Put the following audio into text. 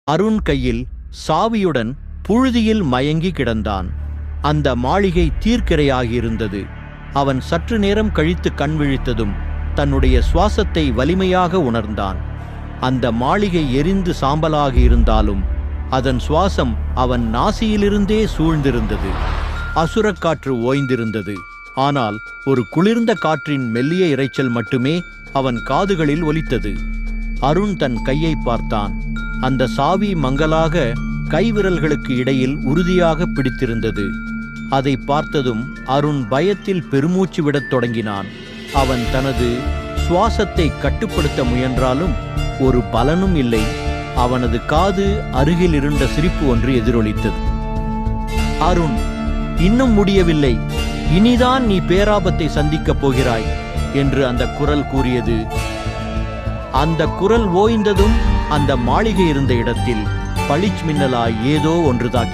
அருண் கையில் சாவியுடன் புழுதியில் மயங்கி கிடந்தான். அந்த மாளிகை தீர்க்கிரையாகியிருந்தது. அவன் சற்று நேரம் கழித்து கண் விழித்ததும் தன்னுடைய சுவாசத்தை வலிமையாக உணர்ந்தான். அந்த மாளிகை எரிந்து சாம்பலாகி இருந்தாலும் அதன் சுவாசம் அவன் நாசியிலிருந்தே சூழ்ந்திருந்தது. அசுரக்காற்று ஓய்ந்திருந்தது. ஆனால் ஒரு குளிர்ந்த காற்றின் மெல்லிய இரைச்சல் மட்டுமே அவன் காதுகளில் ஒலித்தது. அருண் தன் கையை பார்த்தான். அந்த சாவி மங்கலாக கைவிரல்களுக்கு இடையில் உறுதியாக பிடித்திருந்தது. அதை பார்த்ததும் அருண் பயத்தில் பெருமூச்சு விடத் தொடங்கினான். அவன் தனது சுவாசத்தை கட்டுப்படுத்த முயன்றாலும் ஒரு பலனும் இல்லை. அவனது காது அருகில் இருந்த சிரிப்பு ஒன்று எதிரொலித்தது. அருண், இன்னும் முடியவில்லை, இனிதான் நீ பேராபத்தை சந்திக்கப் போகிறாய் என்று அந்த குரல் கூறியது. அந்த குரல் ஓய்ந்ததும் அந்த மாளிகை இருந்த இடத்தில் பளிச் மின்னலாய் ஏதோ ஒன்று தாக்கி